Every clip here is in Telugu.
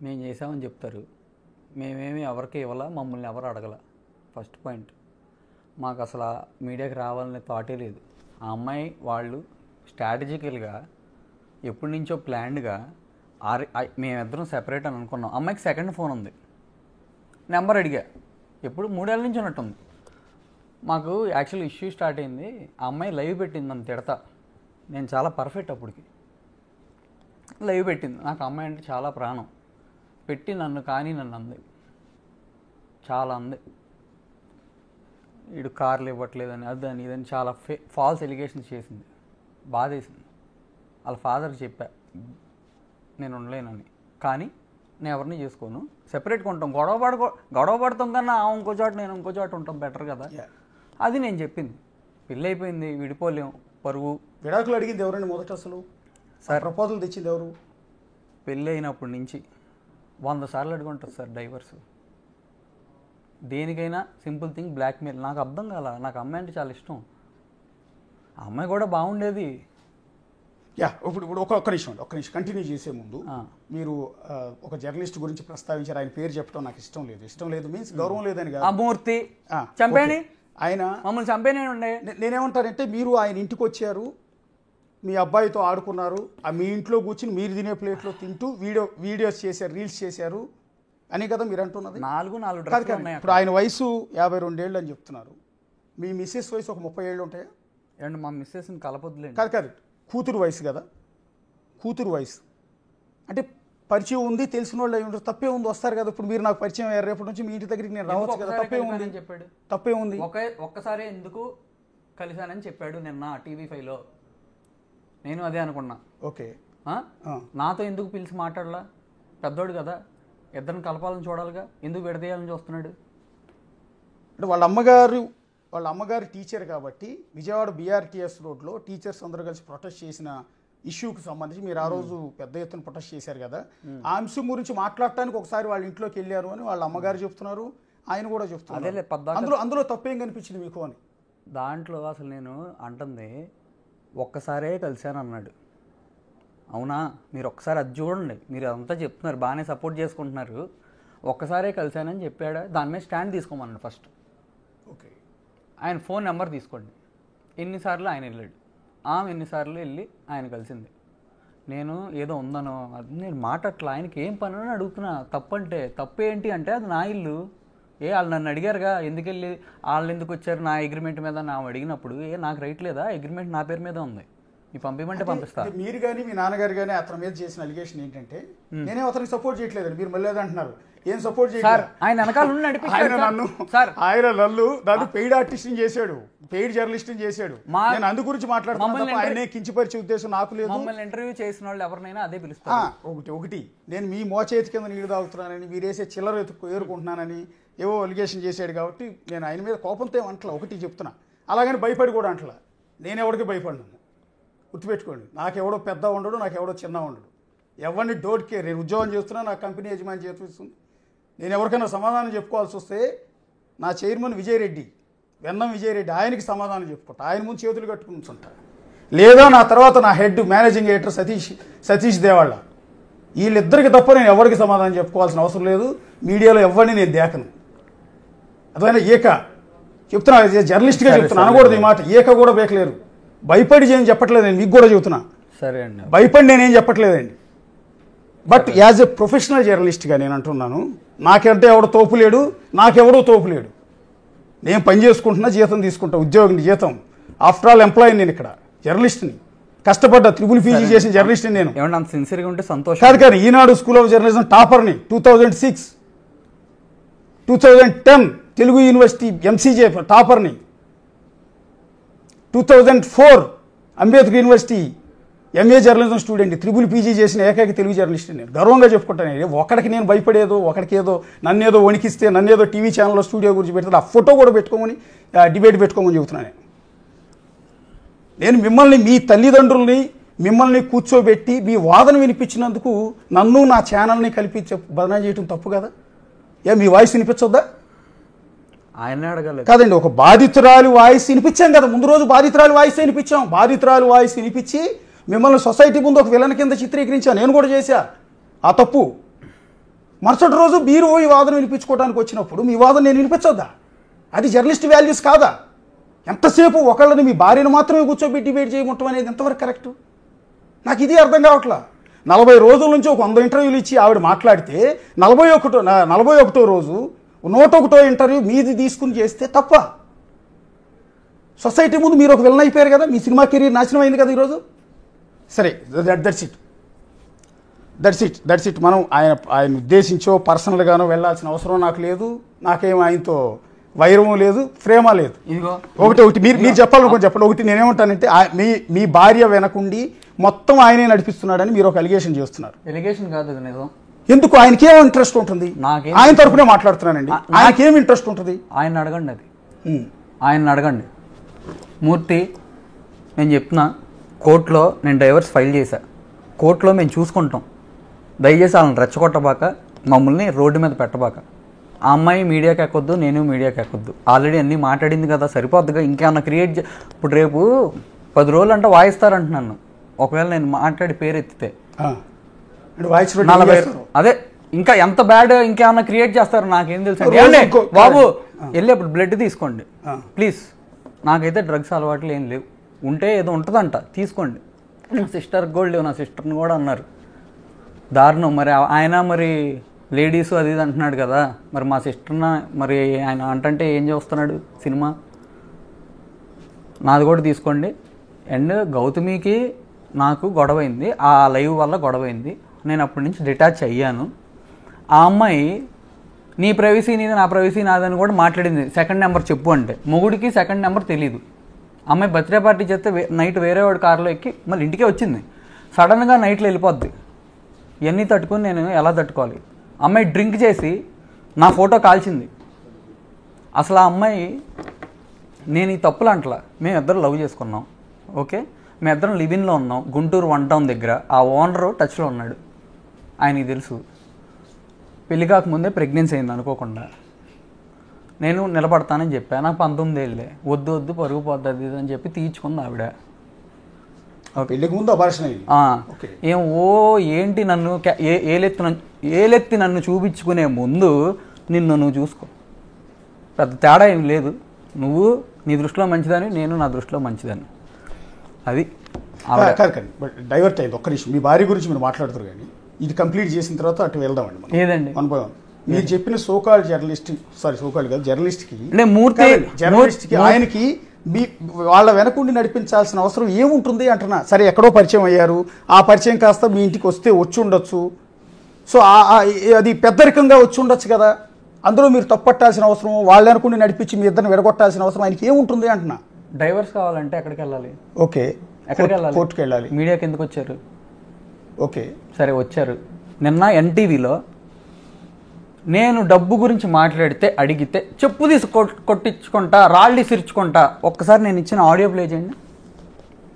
మేము చేసామని చెప్తారు. మేమేమి ఎవరికి ఇవ్వాలా, మమ్మల్ని ఎవరు అడగల. ఫస్ట్ పాయింట్, మాకు అసలు మీడియాకి రావాలనే థాటే లేదు. ఆ అమ్మాయి వాళ్ళు స్ట్రాటజికల్గా ఎప్పటి నుంచో ప్లాన్డ్గా మేమిద్దరం సెపరేట్ అని అనుకున్నాం. అమ్మాయికి సెకండ్ ఫోన్ ఉంది, నెంబర్ అడిగా, ఎప్పుడు 3 ఏళ్ళ నుంచి ఉన్నట్టుంది. మాకు యాక్చువల్ ఇష్యూ స్టార్ట్ అయింది, ఆ అమ్మాయి లైవ్ పెట్టింది నన్ను తిడతా. నేను చాలా పర్ఫెక్ట్ అప్పటికి. లైవ్ పెట్టింది, నాకు అమ్మాయి అంటే చాలా ప్రాణం. పెట్టి నన్ను అంది, చాలా అంది. వీడు కార్లు ఇవ్వట్లేదని అదని ఇదని చాలా ఫాల్స్ ఎలిగేషన్స్ చేసింది. బాధేసింది. వాళ్ళ ఫాదర్కి చెప్పా నేను ఉండలేనని. కానీ నేను ఎవరిని చేసుకోను, సెపరేట్గా ఉంటాం. గొడవ పడతాం కన్నా ఇంకో చోట నేను ఇంకో చోట ఉంటాం బెటర్ కదా, అది నేను చెప్పింది. పెళ్ళి అయిపోయింది, విడిపోలేం, పరువు. విడాకులు అడిగింది ఎవరండి మొదట? అసలు సార్ ప్రపోజల్ తెచ్చింది ఎవరు? పెళ్ళి అయినప్పటి నుంచి 100 సార్లు అడుగుంటుంది సార్ డైవర్స్. దేనికైనా సింపుల్ థింగ్ బ్లాక్మెయిల్. నాకు అర్థం కాల. నాకు అమ్మాయి అంటే చాలా ఇష్టం, ఆ అమ్మాయి కూడా బాగుండేది. ఇప్పుడు ఒక్క నిమిషం కంటిన్యూ చేసే ముందు మీరు ఒక జర్నలిస్ట్ గురించి ప్రస్తావించారు. ఆయన పేరు చెప్పడం నాకు ఇష్టం లేదు మీన్స్ గౌరవం లేదని కాదు. ఆ మూర్తి చంపేని, ఆయన మమ్మల్ని చంపేనే ఉండే. నేనేమంటానంటే, మీరు ఆయన ఇంటికి వచ్చారు, మీ అబ్బాయితో ఆడుకున్నారు, మీ ఇంట్లో కూర్చుని మీరు తినే ప్లేట్లో తింటూ వీడియోస్ చేశారు, రీల్స్ చేశారు అని కదా మీరు అంటున్నది. 4 కాదు. ఇప్పుడు ఆయన వయసు 52 ఏళ్ళు అని చెప్తున్నారు. మీ మిస్సెస్ వయసు ఒక 30 ఏళ్ళు ఉంటాయా? అండ్ మా మిస్సెస్ని కలపొద్దులేండి. కాదు, కూతురు వయసు కదా, కూతురు వయసు అంటే పరిచయం ఉంది, తెలిసిన వాళ్ళు అయి ఉంటారు, తప్పే ఉంది, వస్తారు కదా. ఇప్పుడు మీరు నాకు పరిచయం అయ్యారు, రేపటి నుంచి మీ ఇంటి దగ్గరికి నేను రావచ్చు కదా, తప్పే ఉంది చెప్పాడు. తప్పే ఉంది. ఒక్కసారి ఎందుకు కలిశానని చెప్పాడు నిన్న TV5లో. నేను అదే అనుకున్నా. ఓకే, నాతో ఎందుకు పిలిచి మాట్లాడలా? పెద్దోడు కదా, ఇద్దరిని కలపాలని చూడాలిగా, ఎందుకు విడదీయాలని చూస్తున్నాడు? అంటే వాళ్ళ అమ్మగారు టీచర్ కాబట్టి విజయవాడ BRTS రోడ్లో టీచర్స్ అందరూ కలిసి ప్రొటెస్ట్ చేసిన ఇష్యూకి సంబంధించి మీరు ఆ రోజు పెద్ద ఎత్తున ప్రొటెస్ట్ చేశారు కదా, ఆ అంశం గురించి మాట్లాడటానికి ఒకసారి వాళ్ళ ఇంట్లోకి వెళ్ళారు అని వాళ్ళ అమ్మగారు చెప్తున్నారు, ఆయన కూడా చెప్తున్నారు. అందులో తప్పేం కనిపించింది మీకు అని? దాంట్లో అసలు నేను అంటుంది ఒక్కసారే కలిశాను అన్నాడు. అవునా, మీరు ఒక్కసారి అది చూడండి, మీరు అదంతా చెప్తున్నారు, బాగానే సపోర్ట్ చేసుకుంటున్నారు, ఒక్కసారే కలిశానని చెప్పాడా? దాని మీద స్టాండ్ తీసుకోమన్నాడు ఫస్ట్. ఓకే, ఆయన ఫోన్ నెంబర్ తీసుకోండి. ఎన్నిసార్లు ఆయన వెళ్ళాడు, ఎన్నిసార్లు వెళ్ళి ఆయన కలిసింది. నేను ఏదో ఉందనో అది నేను మాట్లాడట్లా, ఆయనకి ఏం పని అని అడుగుతున్నా. తప్పంటే తప్పేంటి అంటే అది నా ఇల్లు. వాళ్ళు నన్ను అడిగారుగా ఎందుకు వెళ్ళి వాళ్ళు ఎందుకు వచ్చారు నా అగ్రిమెంట్ మీద నా అడిగినప్పుడు, నాకు రైట్ లేదా? అగ్రిమెంట్ నా పేరు మీద ఉంది, నీ పంపించమంటే పంపిస్తా. మీరు కానీ మీ నాన్నగారు కానీ అతని మీద చేసిన అలిగేషన్ ఏంటంటే, నేనే అతనికి సపోర్ట్ చేయట్లేదండి, మీరు మళ్ళీ అంటున్నారు. ఏం సపోర్ట్ చేయలేదు, ఆయన వెనకాల ఆయన నన్ను పెయిడ్ ఆర్టిస్ట్ చేశాడు, పెయిడ్ జర్నలిస్ట్ చేశాడు. నేను అందు గురించి మాట్లాడుతున్నాను, ఆయన కించపరిచే ఉద్దేశం నాకు లేదు. మమ్మల్ని ఇంటర్వ్యూ చేసిన వాళ్ళు ఎవరినైనా అదే పిలుస్తారు. ఒకటి నేను మీ మోచేతి కింద నీళ్ళు తాగుతున్నానని, మీరేసే చిల్లర ఏరుకుంటున్నానని ఏవో అలిగేషన్ చేశాడు కాబట్టి నేను ఆయన మీద కోపంతో ఏమంటలా, ఒకటి చెప్తున్నా. అలాగని భయపడి కూడా అంటలా, నేను ఎవరికి భయపడినాను, గుర్తుపెట్టుకోండి. నాకెవడో పెద్ద ఉండడు, నాకెవడో చిన్న ఉండడు, ఎవరిని డోంట్ కేర్. నేను ఉద్యోగం చేస్తున్నా, నా కంపెనీ యజమాని చేస్తుంది. నేను ఎవరికైనా సమాధానం చెప్పుకోవాల్సి వస్తే నా చైర్మన్ విజయరెడ్డి, వెన్నం విజయరెడ్డి, ఆయనకి సమాధానం చెప్పుకుంటా, ఆయన ముందు చేతులు కట్టుకుని ఉంచుంటా. లేదా నా తర్వాత నా హెడ్ మేనేజింగ్ ఎడిటర్ సతీష్ దేవాళ్ళ, వీళ్ళిద్దరికి తప్ప నేను ఎవరికి సమాధానం చెప్పుకోవాల్సిన అవసరం లేదు. మీడియాలో ఎవరిని నేను దేకను. అదైనా చెప్తున్నా, జర్నలిస్ట్గా చెప్తున్నా, అనకూడదు ఈ మాట. కూడా బేకలేరు. భయపడి చేయని చెప్పట్లేదు, నేను మీకు కూడా చెబుతున్నా. సరే అండి, భయపడి నేనేం చెప్పట్లేదండి. బట్ యాజ్ ఎ ప్రొఫెషనల్ జర్నలిస్ట్గా నేను అంటున్నాను, నాకంటే ఎవడో తోపు లేడు, నాకెవడో తోపు లేడు. నేను పని చేసుకుంటున్నా, జీతం తీసుకుంటా, ఉద్యోగిని జీతం. ఆఫ్టర్ ఆల్ ఎంప్లాయీ నేను, ఇక్కడ జర్నలిస్ట్ని, కష్టపడ్డా, PPG చేసిన జర్నలిస్ట్ని నేను. ఏమన్నా సిన్సియర్గా ఉంటే సంతోషం. కాదు, ఈనాడు స్కూల్ ఆఫ్ జర్నలిజం టాపర్ని 2006, 2010 తెలుగు యూనివర్సిటీ MCJ టాపర్ని, 2004 Ambedkar university MA journalism student, PPG చేసిన ఏకైక తెలుగు జర్నలిస్ట్ నేను. గర్వంగా చెప్పుకుంటాను. ఒకడికి నేను భయపడేదో, ఒకడికి ఏదో నన్నేదో వణికిస్తే, నన్నేదో టీవీ ఛానల్లో స్టూడియో గురించి పెడితే ఆ ఫోటో కూడా పెట్టుకోమని, డిబేట్ పెట్టుకోమని చెబుతున్నాను. నేను మిమ్మల్ని, మీ తల్లిదండ్రుల్ని మిమ్మల్ని కూర్చోబెట్టి మీ వాదన వినిపించినందుకు నన్ను నా ఛానల్ని కలిపి బదనా చేయటం తప్పు కదా? మీ వాయిస్ వినిపించొద్దా? ఆయన అడగలేదు కాదండి, ఒక బాధితురాలి వాయిస్ వినిపించాం కదా, ముందు రోజు బాధితురాలి వాయిస్ వినిపించాం. బాధితురాలి వాయిస్ వినిపించి మిమ్మల్ని సొసైటీ ముందు ఒక విలన్ కింద చిత్రీకరించాను, నేను కూడా చేశా ఆ తప్పు. మరుసటి రోజు మీరు ఈ వాదన వినిపించుకోవడానికి వచ్చినప్పుడు మీ వాదన నేను వినిపించొద్దా? అది జర్నలిస్ట్ వాల్యూస్ కాదా? ఎంతసేపు ఒకళ్ళని మీ భార్యను మాత్రమే కూర్చోబెట్టి డిబేట్ చేయమంటాం అనేది ఎంతవరకు కరెక్టు? నాకు ఇది అర్థం కావట్లా. 40 రోజుల నుంచి ఒక 100 ఇంటర్వ్యూలు ఇచ్చి ఆవిడ మాట్లాడితే 41వ రోజు 101వ ఇంటర్వ్యూ మీది తీసుకుని చేస్తే తప్ప? సొసైటీ ముందు మీరు ఒక విలన్ అయిపోయారు కదా, మీ సినిమా కెరీర్ నాశనం అయింది కదా ఈరోజు. సరే, దట్స్ ఇట్. మనం ఆయన ఉద్దేశించో పర్సనల్గానో వెళ్ళాల్సిన అవసరం నాకు లేదు. నాకేం ఆయనతో వైరము లేదు, ప్రేమ లేదు. ఒకటి మీరు చెప్పాలనుకుని చెప్పండి. ఒకటి నేనేమంటానంటే, మీ భార్య వెనకుండి మొత్తం ఆయనే నడిపిస్తున్నాడని మీరు ఒక అలిగేషన్ చేస్తున్నారు. ఎలిగేషన్ కాదు అది నిజం. ఎందుకు? ఆయనకేం ఇంట్రెస్ట్ ఉంటుంది? ఆయన తరపునే మాట్లాడుతున్నానండి. ఆయనకేం ఇంట్రెస్ట్ ఉంటుంది? ఆయన అడగండి. అది ఆయన అడగండి. మూర్తి, నేను చెప్తున్నా, కోర్టులో నేను డైవర్స్ ఫైల్ చేశా. కోర్టులో మేము చూసుకుంటాం. దయచేసి వాళ్ళని రెచ్చగొట్టబాక, మమ్మల్ని రోడ్డు మీద పెట్టబాక. ఆ అమ్మాయి మీడియాకి ఎక్కొద్దు, నేను మీడియాకి ఎక్కొద్దు. ఆల్రెడీ అన్నీ మాట్లాడింది కదా, సరిపోద్దుగా. ఇంకేమన్నా క్రియేట్ ఇప్పుడు రేపు 10 రోజులు అంటే వాయిస్తారంటున్నాను. ఒకవేళ నేను మాట్లాడి పేరు ఎత్తితే 40, అదే ఇంకా ఎంత బ్యాడ్ ఇంకేమన్నా క్రియేట్ చేస్తారు నాకేం తెలుసు. బాబు వెళ్ళి అప్పుడు బ్లడ్ తీసుకోండి ప్లీజ్. నాకైతే డ్రగ్స్ అలవాట్లు ఏం లేవు. ఉంటే ఏదో ఉంటుందంట, తీసుకోండి. నా సిస్టర్కి కూడా లేవు, నా సిస్టర్ని కూడా అన్నారు. దారుణం. మరి ఆయన మరి లేడీస్ అది ఇది అంటున్నాడు కదా, మరి మా సిస్టర్న మరి ఆయన అంటే ఏం చేస్తున్నాడు సినిమా? నాది కూడా తీసుకోండి. అండ్ గౌతమికి నాకు గొడవైంది, ఆ లైవ్ వల్ల గొడవైంది. నేను అప్పటి నుంచి డిటాచ్ అయ్యాను. ఆ అమ్మాయి నీ ప్రైవసీ నీది, నా ప్రైవసీ నాదని కూడా మాట్లాడింది. సెకండ్ నెంబర్ చెప్పు అంటే, మొగుడికి సెకండ్ నెంబర్ తెలీదు. అమ్మాయి బర్త్డే పార్టీ చేస్తే నైట్ వేరే వాడి కారులో ఎక్కి మళ్ళీ ఇంటికే వచ్చింది. సడన్గా నైట్లో వెళ్ళిపోద్ది. ఇవన్నీ తట్టుకొని నేను ఎలా తట్టుకోవాలి? అమ్మాయి డ్రింక్ చేసి నా ఫోటో కాల్చింది. అసలు ఆ అమ్మాయి, నేను ఈ తప్పులు అంటలా, మేము ఇద్దరు లవ్ చేసుకున్నాం. ఓకే, మేమిద్దరం లివిన్లో ఉన్నాం గుంటూరు 1 టౌన్ దగ్గర. ఆ ఓనరు టచ్లో ఉన్నాడు, ఆయనకి తెలుసు. పెళ్లి కాకముందే ప్రెగ్నెన్సీ అయింది అనుకోకుండా. నేను నిలబడతానని చెప్పా. నాకు 19 ఏళ్ళే. వద్దు పరుగు పోద్ది అని చెప్పి తీర్చుకుంది ఆవిడ. పెళ్లికి ముందు అబార్షన్ అయింది. ఏం ఏంటి నన్ను ఏలెత్తి నన్ను చూపించుకునే ముందు నువ్వు చూసుకో. పెద్ద తేడా ఏం లేదు. నువ్వు నీ దృష్టిలో మంచిదని, నేను నా దృష్టిలో మంచిదని. అది బట్ డైవర్ట్ అయింది. ఒక్క నిమిషం, మీ భార్య గురించి మీరు మాట్లాడుతారు కానీ ఇది కంప్లీట్ చేసిన తర్వాత అటు వెళ్దామండి. ఏదండి? మీరు చెప్పిన సోకాల్ జర్నలిస్ట్కి ఆయనకి వాళ్ళ వెనకుండి నడిపించాల్సిన అవసరం ఏముంటుంది అంటున్నా. సరే, ఎక్కడో పరిచయం అయ్యారు, ఆ పరిచయం కాస్త మీ ఇంటికి వస్తే వచ్చి ఉండొచ్చు. సో అది పెద్దరికంగా వచ్చి ఉండొచ్చు కదా. అందులో మీరు తప్పట్టాల్సిన అవసరం, వాళ్ళ వెనకుండి నడిపించి మీ ఇద్దరిని విడగొట్టాల్సిన అవసరం ఆయనకి ఏముంటుంది అంటున్నా. డైవర్స్ కావాలంటే ఎక్కడికి వెళ్ళాలి? ఓకే, ఎక్కడికి వెళ్ళాలి? కోర్టుకి వెళ్ళాలి. మీడియాకి ఎందుకు వచ్చారు? ఓకే, సరే వచ్చారు. నిన్న ఎన్టీవీలో నేను డబ్బు గురించి మాట్లాడితే, అడిగితే చెప్పు తీసి కొట్టించుకుంటా, రాళ్ళు సిరుచుకుంటా. ఒక్కసారి నేను ఇచ్చిన ఆడియో ప్లే చేయండి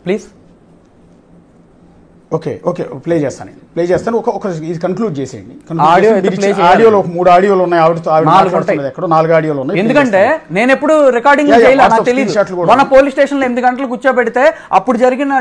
ప్లీజ్. ఓకే ప్లే చేస్తాను. ఇది కన్క్లూడ్ చేసేయండి. ఆడియోలో 3 ఆడియోలు ఉన్నాయి. ఎక్కడో 4 ఆడియోలు ఉన్నాయి. ఎందుకంటే నేను ఎప్పుడు రికార్డింగ్ చేయాలి నాకు తెలియదు. మన పోలీస్ స్టేషన్లో 8 గంటలు కూర్చోబెడితే అప్పుడు జరిగిన